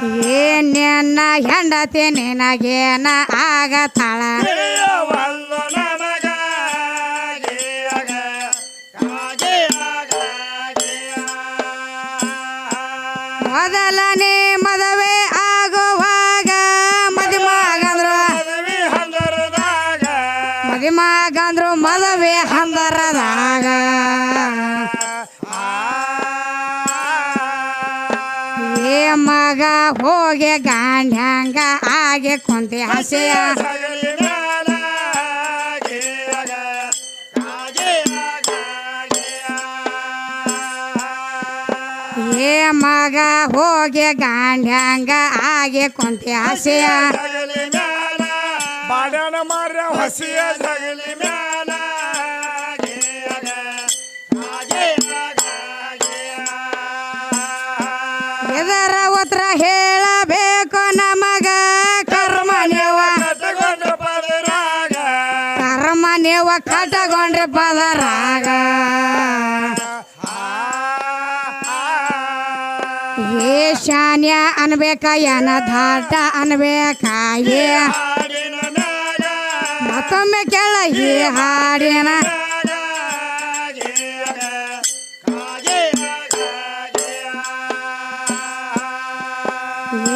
ಏನ ಹೆಂಡತಿ ನಿನಗೇನ ಆಗತಾಳ ಮೊದಲನೇ ಮದುವೆ ಆಗುವಾಗ ಮದಿಮಾಗಂದ್ರು ಮದುವೆ ಹಂದರದಾಗ ಏ ಮಗ ಹೋಗಿ ಗಾಂಡ್ಯಾಂಗ ಆಗೆ ಕುಂತಿ ಹಸೆಯ ಏ ಮಗ ಹೋಗಿ ಗಾಂಡ್ಯಾಂಗ ಆಗೆ ಕುಂತಿ ಹಸೆಯ ಬಾಡ್ಯಾನ ಮಾರ್ಯ ಹಸಿಯ ಜಗಲಿ ಮ್ಯಾಲ ಇದರ ಉತ್ತರ ಹೇಳಬೇಕು ನಮಗ ಕರ್ಮ ನೀವು ಕಟಗೊಂಡ್ರೆ ಪದರಾಗ ಏ ಶಾನ್ಯ ಅನ್ಬೇಕ ಏನ ದಾಟ ಅನ್ಬೇಕ ಏ ಮತ್ತೊಮ್ಮೆ ಕೇಳ ಈ ಹಾಡಿನ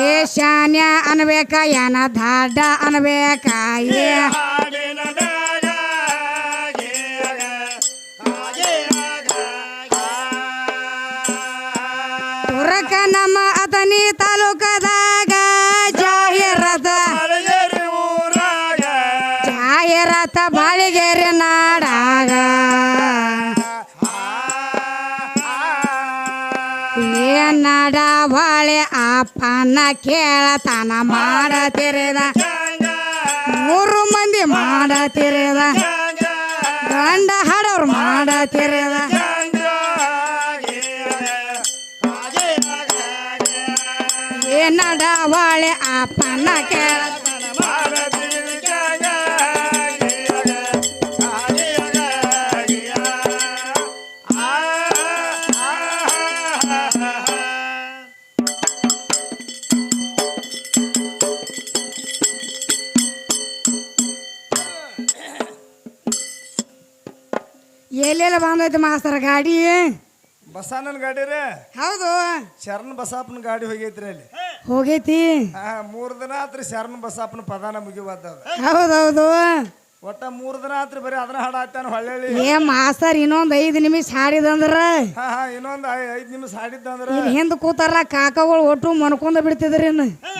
ಏ ಶಾನ್ಯ ಅನ್ಬೇಕ ಏನ ದಾಟ ಅನ್ಬೇಕ ಏ ತುರಕ ನಮ್ಮ ಅತನಿ ತಾಲೂಕದಾಗ ಜಾಹೀರಾತ ಬಾಳಿಗೆರೆ ನಾಡಾಗ ಏ ನಾಡ ಬಾಳೆ ಅಪ್ಪನ ಕೇಳತನ ಮಾಡತಿರಿದ 3 ಮಂದಿ ಮಾಡತಿರಿದ ಗಂಡ ಹಾಡೋರು ಮಾಡತಿರಿದ ಏ ನಾಡ ಬಾಳೆ ಅಪ್ಪನ ಕೇಳತನ ಎಲ್ಲೆಲ್ಲ ಬಂದೈತಿ ಮಾಸ್ತರ ಗಾಡಿ ಬಸಣ್ಣನ ಗಾಡಿ ರೀ ಹೌದು ಶರಣ ಬಸಪ್ಪನ ಗಾಡಿ ಹೋಗೈತ್ರಿ ಅಲ್ಲಿ ಹೋಗೈತಿ 3 ದಿನ ಆತ್ರಿ ಶರಣ ಬಸಪ್ಪನ ಪದಾನ ಮುಗಿವಾದ ಹೌದೌದು ಒಟ್ಟ 3 ದಿನ ಆತ್ರಿ ಬರೀ ಅದನ್ನ ಹಾಡಾತಾನ ಹೊಳ್ಳಿ ಏ ಮಾಸ್ತರ್ ಇನ್ನೊಂದ್ 5 ನಿಮಿಷ ಹಾಡಿದಂದ್ರ ಇನ್ನೊಂದ್ 5 ನಿಮಿಷ ಹಾಡಿದ್ದಂದ್ರ ಹಿಂದ್ ಕೂತಾರ ಕಾಕಗಳು ಒಟ್ಟು ಮನ್ಕೊಂಡ ಬಿಡ್ತಿದ್ರಿ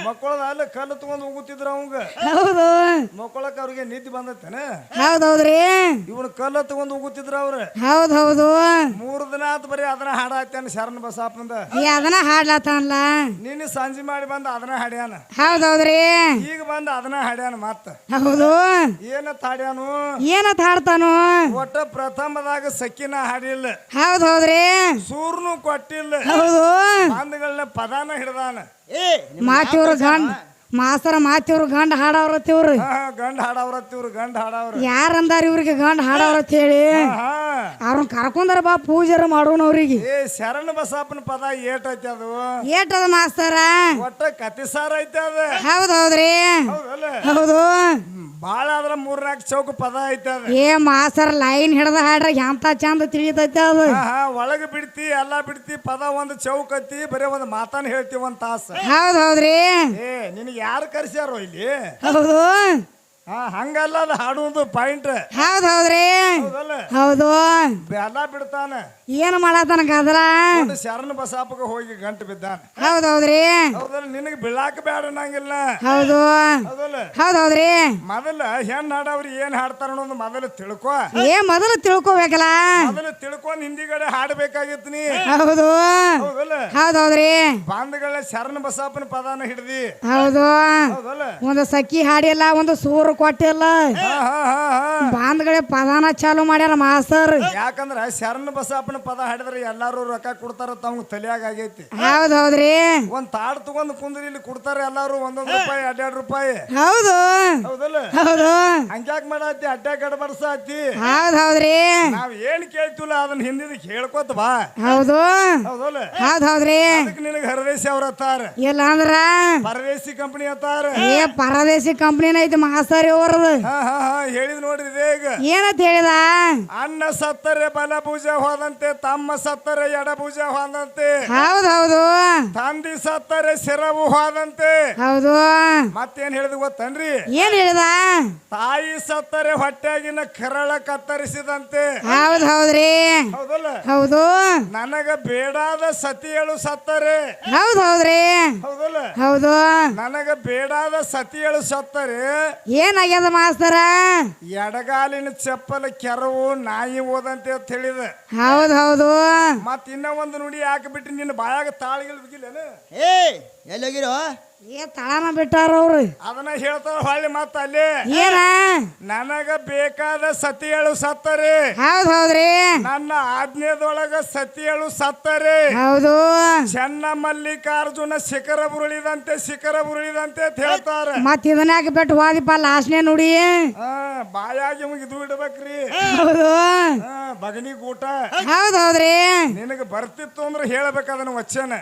ಮಕ್ಕಳದ ಅಲ್ಲಿ ಕಲ್ಲು ತಗೊಂಡ್ ಹೋಗುತ್ತಿದ್ರ ಅವಂಗ ಹೌದು ಮಕ್ಕಳಕ್ಕ ಅವ್ರಿಗೆ ನಿದ್ದೆ ಬಂದತ್ತೇನ ಹೌದೌದ್ರಿ ಇವನು ಕಲ್ಲು ತಗೊಂಡ್ ಹೋಗುತ್ತಿದ್ರ ಅವ್ರ ಹೌದೌದು 3 ದಿನ ಆತ್ ಬರೀ ಅದನ್ನ ಹಾಡಾತಾನ ಶರಣ ಬಸಪ್ಪಂದ ಅದನ್ನ ಹಾಡ್ಲತ್ತಲ್ಲ ನಿನ್ನೆ ಸಂಜೆ ಮಾಡಿ ಬಂದ ಅದನ್ನ ಹಾಡ್ಯಾನ ಹೌದೌದ್ರಿ ಈಗ ಬಂದ ಅದನ್ನ ಹಾಡ್ಯಾನ ಮತ್ತ ಹೌದು ಏನತ್ ಹಾಡ್ಯಾನು ಏನತ್ ಹಾಡ್ತಾನು ಒಟ್ಟ ಪ್ರಥಮದಾಗ ಸಕ್ಕಿನ ಹಾಡಿಲ್ಲ ಹೌದೌದ್ರಿ ಸೂರ್ನು ಕೊಟ್ಟಿಲ್ಲ ಹೌದು ಬಂದಗಳನ್ನ ಪದಾನ ಹಿಡ್ದಾನ ಮಾತಿವ್ರ ಗಂಡ ಮಾಸ್ತರ ಮಾತಿವ್ರ ಗಂಡ ಹಾಡವ್ರತ್ತಿವ್ರು ಗಂಡ ಹಾಡವ್ರತ್ತಿವ್ರು ಗಂಡ ಹಾಡವ್ರ ಯಾರಂದಾರ ಇವ್ರಿಗೆ ಗಂಡ ಹಾಡವ್ರತ್ ಹೇಳಿ ಅವ್ರನ್ನ ಕರ್ಕೊಂಡಾರ ಬಾ ಪೂಜಾರ ಮಾಡೋಣ ಅವ್ರಿಗೆ ಶರಣ ಬಸಪ್ಪನ ಪದ ಏಟೈತಿ ಅದು ಏಟದ ಮಾಸ್ತರ ಒಟ್ಟ ಕತಿ ಸಾರ ಐತಿ ಅದ ಹೌದೌದ್ರಿ ಹೌದು ಬಾಳ ಆದ್ರ 3-4 ಚೌಕ ಪದ ಐತಿ ಅದ ಏ ಮಾಸ್ತರ ಲೈನ್ ಹಿಡ್ದ ಹಾಡ್ರ ಎಂತ ಚಂದ ತಿಳಿತೈತಿ ಅದು ಒಳಗ ಬಿಡ್ತಿ ಎಲ್ಲಾ ಬಿಡ್ತಿ ಪದ ಒಂದ್ ಚೌಕ ಐತಿ ಬರೀ ಒಂದ್ ಮಾತಾನ ಹೇಳ್ತಿ 1 ತಾಸ ಹೌದೌದ್ರಿ ನಿನಗೆ ಯಾರು ಕರ್ಸ್ಯಾರೋ ಇಲ್ಲಿ ಹೌದು ಹಂಗಲ್ಲ ಅದು ಹಾಡುವುದು ಪಾಯಿಂಟ್ ಹೌದೌದ್ರಿ ಹೌದು ಎಲ್ಲ ಬಿಡ್ತಾನ ಏನು ಮಾಡತಾನ ಗದ್ರ ಶರಣ ಬಸಪ್ಪಗ ಹೋಗಿ ಗಂಟು ಬಿದ್ದಾನ ಹೌದೌದ್ರಿ ಹೌದಲ್ಲ ನಿನಗೆ ಬೀಳಾಕ ಬೇಡ ಅನ್ನಂಗಿಲ್ಲ ಹೌದು ಹೌದೌದ್ರಿ ಮೊದಲ ಹೆಣ್ ಹಾಡವ್ರಿ ಏನ್ ಹಾಡ್ತಾರ ಅನ್ನೋದು ಮೊದಲು ತಿಳ್ಕೊ ಮೊದಲು ತಿಳ್ಕೊಬೇಕಲ್ಲ ಮೊದಲು ತಿಳ್ಕೊಂಡ್ ಹಿಂದಿಗಡೆ ಹಾಡಬೇಕಾಗಿತ್ತು ನೀ ಹೌದು ಹೌದೌದ್ರಿ ಬಾಂಧಗಳ ಶರಣ ಬಸಪ್ಪನ ಪದಾನ ಹಿಡ್ದಿ ಹೌದು ಒಂದು ಸಕ್ಕಿ ಹಾಡಿಲ್ಲ ಒಂದು ಸೂರು ಕೊಟ್ಟಿಲ್ಲ ಬಾಂಧಗಳೇ ಪದಾನ ಚಾಲು ಮಾಡ್ಯಾರ ಮಾಸ್ತರ್ ಯಾಕಂದ್ರ ಶರಣ ಬಸಪ್ಪನ ಪದ ಹಾಡಿದ್ರೆ ಎಲ್ಲಾರು ರೊಕ್ಕ ಕೊಡ್ತಾರ ತಮ್ಗೆ ತಲೆಯಾಗ ಆಗೈತಿ ಹೌದೌದ್ರಿ ಒಂದ್ ತಾಡ್ ತಗೊಂಡ್ ಕುಂದ್ರಿ ಇಲ್ಲಿ ಕೊಡ್ತಾರ ಎಲ್ಲಾರು 1 ರೂಪಾಯಿ 2 ರೂಪಾಯಿ ಹೌದು ಹೌದಲ್ಲ ಹೌದು ಹಂಗ್ಯಾಕ್ ಮಾಡತ್ತಿ ಅಡ್ಡ ಗಡಬಡ್ಸತ್ತಿ ಹೌದೌದ್ರಿ ನಾವ್ ಏನ್ ಕೇಳ್ತಿಲ್ಲ ಅದನ್ನ ಹಿಂದಿದ ಹೇಳ್ಕೊತ ಬಾ ಹೌದು ಹೌದಲ್ಲ ಹೌದ್ ಹೌದ್ರಿ ಅದಕ್ಕೆ ನಿನಗೆ ಹರದೇಶಿ ಅವ್ರ ಅತ್ತಾರ ಇಲ್ಲ ಅಂದ್ರ ಪರದೇಶಿ ಕಂಪನಿ ಅತ್ತಾರ ಪರದೇಶಿ ಕಂಪ್ನಿನ ಐತಿ ಮಾಸ್ತರಿ ಅವ್ರದ್ದು ಹೇಳಿದ್ ನೋಡ್ರಿ ಇದೇ ಈಗ ಏನಂತ ಹೇಳಿದ ಅನ್ನ ಸತ್ತರೆ ಬಲ ಪೂಜೆ ಹೋದಂತೆ ತಮ್ಮ ಸತ್ತರೆ ಎಡ ಪೂಜೆ ಹೋದಂತೆ ಹೌದ್ ಹೌದು ತಂದಿ ಸತ್ತರೆ ಶಿರವು ಹೋದಂತೆ ಹೌದು ಮತ್ತೇನ್ ಹೇಳಿದ್ ಗೊತ್ತನ್ರಿ ಏನ್ ಹೇಳಿದ ತಾಯಿ ಸತ್ತರೆ ಹೊಟ್ಟೆಗಿನ ಕರಳ ಕತ್ತರಿಸಿದಂತೆ ಹೌದ್ ಹೌದ್ರಿ ಹೌದಲ್ಲ ಹೌದು ನನಗ ಬೇಡಾದ ಸತಿಯಳು ಸತ್ತರೆ ಹೌದ್ ಹೌದ್ರಿ ಹೌದಲ್ಲ ಹೌದು ನನಗ ಬೇಡಾದ ಸತಿಯಳು ಸತ್ತರೆ ಏನಾಗ್ಯದ ಮಾಸ್ತರ ಎಡಗಾಲಿನ ಚಪ್ಪಲ ಕೆರವು ನಾಯಿ ಓದಂತೆ ಅಂತ ಹೇಳಿದ ಹೌದ್ ಹೌದು ಮತ್ ಇನ್ನ ಒಂದು ನುಡಿ ಯಾಕೆ ಬಿಟ್ಟು ನಿನ್ನ ಬಾಯಾಗ ತಾಳಿಗಳು ಬಿಗಿಲ್ಲೇನು ಏ ಎಲ್ಲೋಗಿರೋ ತಳನ ಬಿಟ್ಟಾರ ಅವ್ರು ಅದನ್ನ ಹೇಳ್ತಾರ ಹೊಳ್ಳಿ ಮತ್ತ ಅಲ್ಲಿ ಏನ ನನಗ ಬೇಕಾದ ಸತಿಯಳು ಸತ್ತರೆ ಹೌದ್ ಹೌದ್ರಿ ನನ್ನ ಆಜ್ಞೆದೊಳಗ ಸತಿಯಳು ಸತ್ತರೆ ಹೌದು ಚೆನ್ನ ಮಲ್ಲಿಕಾರ್ಜುನ ಶಿಖರ ಬುರುಳಿದಂತೆ ಅಂತ ಹೇಳ್ತಾರ ಮತ್ ಇದನ್ಯಾಕ ಬಿಟ್ಟು ಹೋದಿಪ್ಪ ಲಾಸ್ಟ್ನೇ ನುಡಿ ಬಾಯಾಗಿ ನಿಮಗೆ ಇದು ಇಡ್ಬೇಕ್ರಿ ಹೌದು ಬಗನಿ ಊಟ ಹೌದ್ ಹೌದ್ರಿ ನಿನಗ ಬರ್ತಿತ್ತು ಅಂದ್ರೆ ಹೇಳ್ಬೇಕು ಅದನ್ನ ವಚನ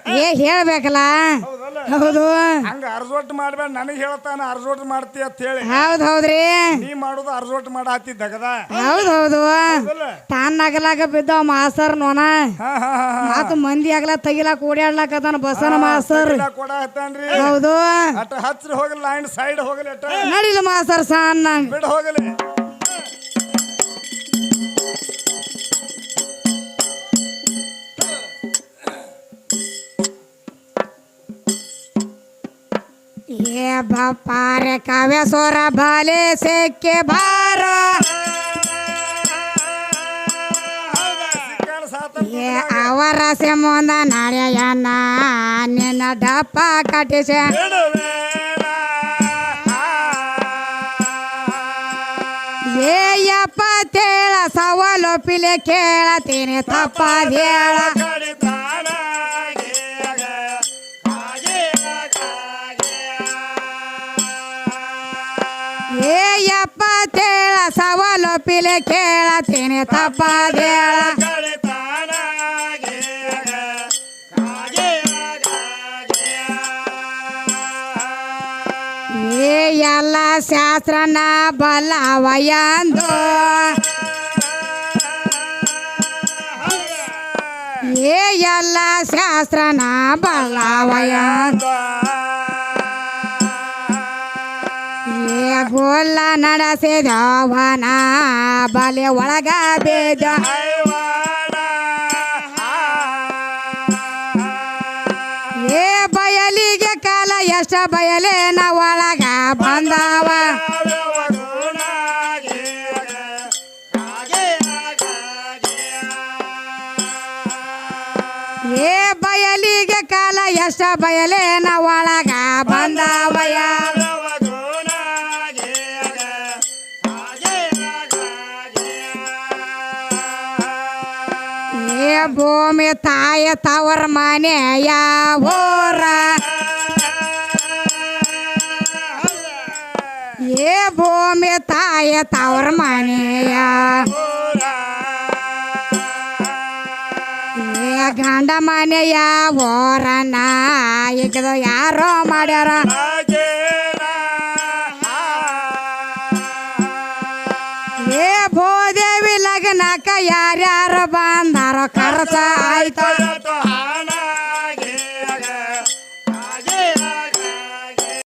ಹೇಳ್ಬೇಕಲ್ಲ ಹೌದಲ್ಲ ಹೌದು ಹಂಗ ಅರ್ಜೋಟ್ ಮಾಡ್ಬೇಡ ನನಗೆ ಹೇಳ್ತಾನ ಅರ್ಜೋಟ್ ಮಾಡ್ತಿ ಅಂತ ಹೇಳಿ ಹೌದ್ ಹೌದ್ರಿ ನೀ ಮಾಡುದು ಅರ್ಜೋಟ್ ಮಾಡಾತಿ ದಗದ ಹೌದ್ ಹೌದು ತಾನ್ ನಗಲಾಗ ಬಿದ್ದಾವ ಮಾಸ್ತರ್ ನೋನ ಮತ್ ಮಂದಿ ಆಗ್ಲ ತೆಗಿಲಾಕ ಓಡಾಡ್ಲಾಕ ಅದನ್ನ ಬಸನ ಮಾಸ್ತರ್ ಕೊಡ ಹತ್ತಾನ್ರಿ ಹೌದು ಅಟ ಹಚ್ರ ಹೋಗಲ್ಲ ಲೈನ್ ಸೈಡ್ ಹೋಗಲಿ ಅಟ ನಡಿಲ ಮಾಸ್ತರ್ ಸಣ್ಣ ಬಿಡ ಹೋಗಲಿ ಏ ಬಪ್ಪಾರೆ ಕಾವ್ಯ ಸೋರ ಬಾಲೆ ಸೆಕ್ಕೆ ಬಾರ ಏ ಅವರ ಮುಂದ ನಡೆಯನ ನಿನ್ನ ಡಪ್ಪ ಕಟ್ಟಿಸ ಏ ಎಪ್ಪತ್ತೇಳ ಸವಾಲೊಪ್ಪಿಲೆ ಕೇಳತೀನಿ ತಪ್ಪದೇಳ ಏ ಎಪ್ಪತ್ತೇಳ ಸವಾಲೊಪ್ಪಿಲೆ ಕೇಳತೀನಿ ತಪ್ಪದೇಳ ಏ ಎಲ್ಲ ಶಾಸ್ತ್ರನ ಬಲ್ಲವಯಂದು ಏ ಎಲ್ಲ ಶಾಸ್ತ್ರನ ಬಲ್ಲವಯಂದು ಏ ಗೋಲ್ಲ ನಡೆಸಿದವನ ಬಲೆ ಒಳಗ ಬೇದ ಏ ಬಯಲಿಗೆ ಕಾಲ ಎಷ್ಟ ಬಯಲೇನ ಒಳಗ ಬಂದವ ಏ ಬಯಲಿಗೆ ಕಾಲ ಎಷ್ಟ ಬಯಲೇನ ಒಳಗ ಬಂದವಯ ಏ ಭೂಮಿ ತಾಯ ತವರ ಮನೆಯ ಊರ ಏ ಭೂಮಿ ತಾಯ ತವರ ಮನೆಯ ಏ ಗಂಡ ಮನೆಯ ಓರನ್ನ ಈಗ ಯಾರೋ ಮಾಡ್ಯಾರ